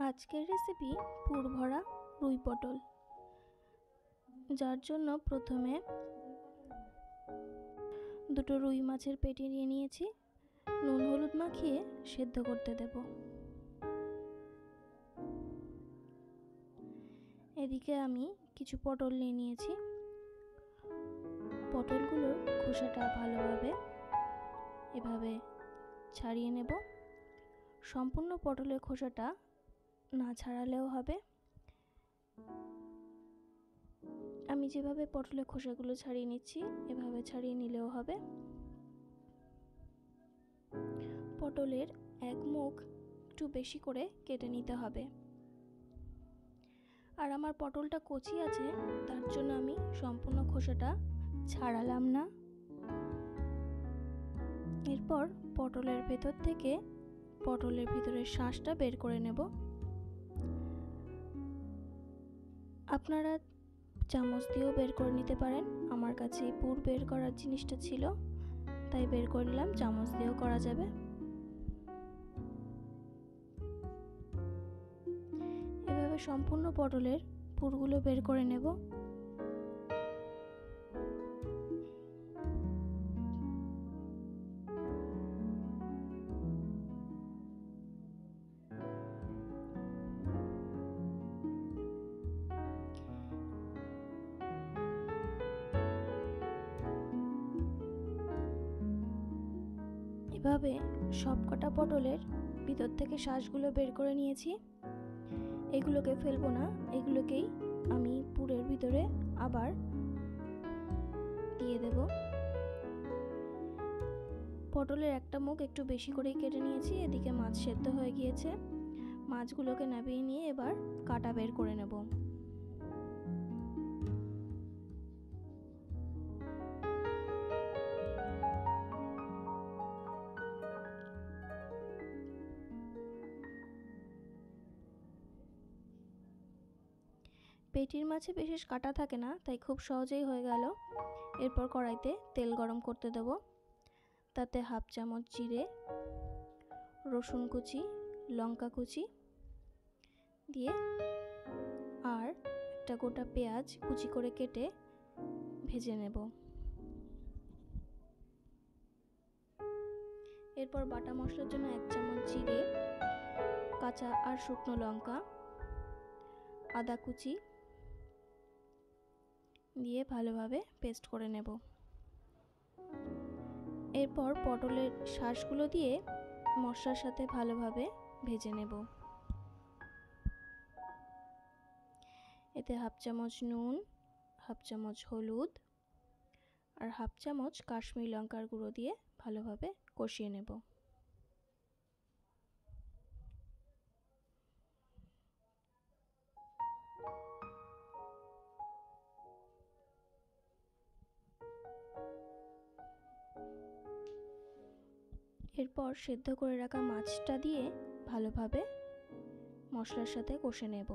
আজকের রেসিপি পুর ভরা রুই পটল, যার জন্য প্রথমে দুটো রুই মাছের পেটি নিয়ে নিয়েছি। নুন হলুদ মাখিয়ে সেদ্ধ করতে দেব। এদিকে আমি কিছু পটল নিয়ে নিয়েছি। পটলগুলোর খোসাটা ভালোভাবে এভাবে ছাড়িয়ে নেব। সম্পূর্ণ পটলের খোসাটা না ছাড়ালেও হবে। আমি যেভাবে পটলের খোসাগুলো ছাড়িয়ে নিচ্ছি এভাবে ছাড়িয়ে নিলেও হবে। পটলের এক মুখ একটু বেশি করে কেটে নিতে হবে। আর আমার পটলটা কচি আছে, তার জন্য আমি সম্পূর্ণ খোসাটা ছাড়ালাম না। এরপর পটলের ভেতর থেকে পটলের ভিতরের শাঁসটা বের করে নেব। আপনারা চামচ দিয়েও বের করে নিতে পারেন। আমার কাছে এই পুর বের করার জিনিসটা ছিল, তাই বের করে নিলাম। চামচ দিয়েও করা যাবে। এভাবে সম্পূর্ণ পটলের পুরগুলো বের করে নেব। এভাবে সবকটা পটলের ভিতর থেকে শাঁসগুলো বের করে নিয়েছি। এগুলোকে ফেলবো না, এগুলোকেই আমি পুরের ভিতরে আবার দিয়ে দেব। পটলের একটা মুখ একটু বেশি করেই কেটে নিয়েছি। এদিকে মাছ সেদ্ধ হয়ে গিয়েছে। মাছগুলোকে নামিয়ে নিয়ে এবার কাটা বের করে নেব। পেটির মাছে বিশেষ কাটা থাকে না, তাই খুব সহজেই হয়ে গেল। এরপর কড়াইতে তেল গরম করতে দেব। তাতে হাফ চামচ জিরে, রসুন কুচি, লঙ্কা কুচি দিয়ে আর একটা গোটা পেঁয়াজ কুচি করে কেটে ভেজে নেব। এরপর বাটা মশলার জন্য এক চামচ জিরে, কাঁচা আর শুকনো লঙ্কা, আদা কুচি দিয়ে ভালোভাবে পেস্ট করে নেব। এরপর পটলের শাঁসগুলো দিয়ে মশলার সাথে ভালোভাবে ভেজে নেব। এতে হাফ চামচ নুন, হাফ চামচ হলুদ আর হাফ চামচ কাশ্মীরি লঙ্কার গুঁড়ো দিয়ে ভালোভাবে কষিয়ে নেব। এরপর সেদ্ধ করে রাখা মাছটা দিয়ে ভালোভাবে মশলার সাথে কষে নেব।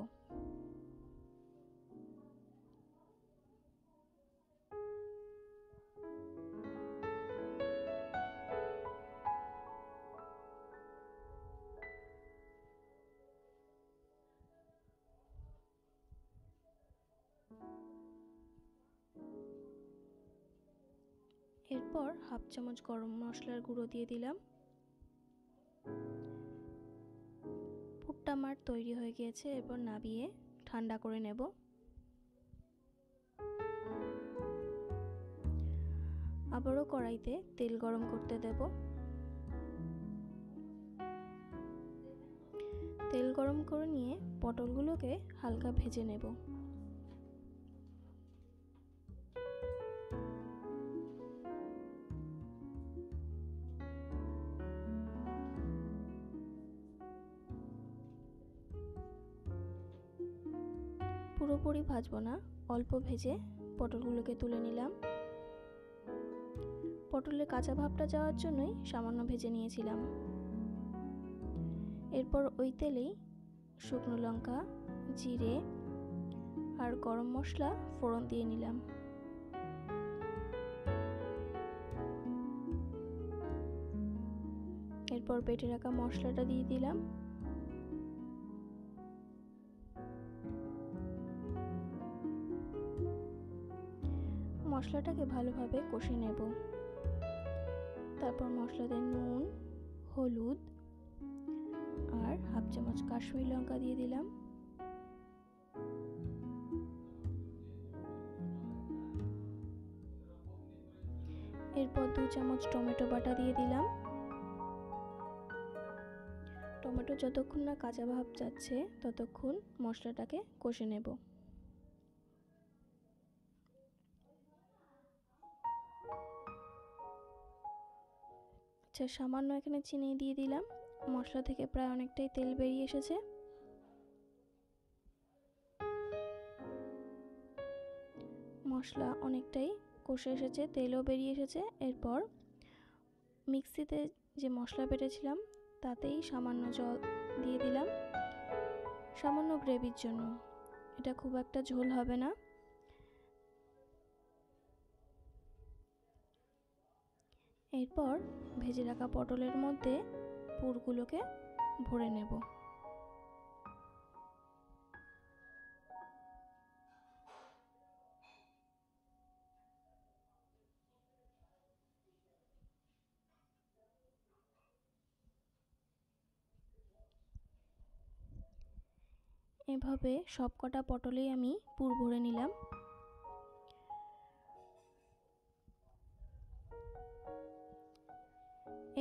এরপর হাফ চামচ গরম মশলার গুঁড়ো দিয়ে দিলাম। পুরটা আমার তৈরি হয়ে গিয়েছে। এরপর নামিয়ে ঠান্ডা করে নেব। আবারও কড়াইতে তেল গরম করতে দেব। তেল গরম করে নিয়ে পটলগুলোকে হালকা ভেজে নেব। পুরোপুরি ভাজবো না, অল্প ভেজে পটলগুলোকে তুলে নিলাম। পটলের কাঁচা ভাবটা যাওয়ার জন্যই সামান্য ভেজে নিয়েছিলাম। এরপর ওই তেলেই শুকনো লঙ্কা, জিরে আর গরম মশলা ফোড়ন দিয়ে নিলাম। এরপর বেটে রাখা মশলাটা দিয়ে দিলাম। মশলাটাকে ভালোভাবে কষে নেব। তারপর মশলাতে নুন, হলুদ আর হাফ চামচ কাশ্মীরি লঙ্কা দিয়ে দিলাম। এরপর 2 চামচ টমেটো বাটা দিয়ে দিলাম। টমেটো যতক্ষণ না কাঁচা ভাব যাচ্ছে ততক্ষণ মশলাটাকে কষে নেব। আচ্ছা, সামান্য এখানে চিনি দিয়ে দিলাম। মশলা থেকে প্রায় অনেকটাই তেল বেরিয়ে এসেছে। মশলা অনেকটাই কষে এসেছে, তেলও বেরিয়ে এসেছে। এরপর মিক্সিতে যে মশলা বেটেছিলাম তাতেই সামান্য জল দিয়ে দিলাম, সামান্য গ্রেভির জন্য। এটা খুব একটা ঝোল হবে না। এরপর ভেজে রাখা পটলের মধ্যে পুরগুলোকে ভরে নেব। এভাবে সবকটা পটলেই আমি পুর ভরে নিলাম।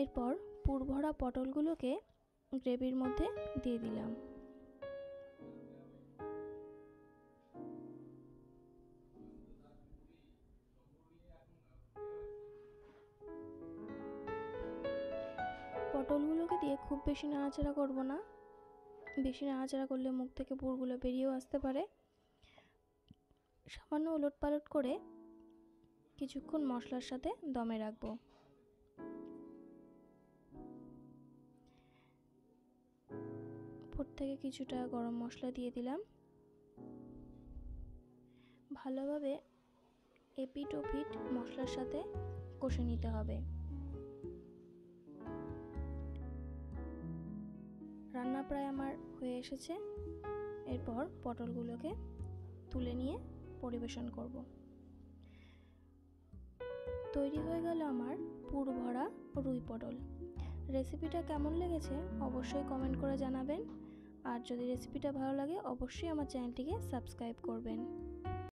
এরপর পুর ভরা পটলগুলোকে গ্রেভির মধ্যে দিয়ে দিলাম। পটলগুলোকে দিয়ে খুব বেশি নাড়াচাড়া করব না, বেশি নাড়াচাড়া করলে মুখ থেকে পুরগুলো বেরিয়েও আসতে পারে। সামান্য উলটপালট করে কিছুক্ষণ মশলার সাথে দমে রাখবো। উপর থেকে কিছুটা গরম মশলা দিয়ে দিলাম। ভালোভাবে এপিট ওপিট মশলার সাথে কষে নিতে হবে। রান্না প্রায় আমার হয়ে এসেছে। এরপর পটলগুলোকে তুলে নিয়ে পরিবেশন করব। তৈরি হয়ে গেল আমার পুর ভরা রুই পটল। রেসিপিটা কেমন লেগেছে অবশ্যই কমেন্ট করে জানাবেন। আর যদি রেসিপিটা ভালো লাগে অবশ্যই আমার চ্যানেলটিকে সাবস্ক্রাইব করবেন।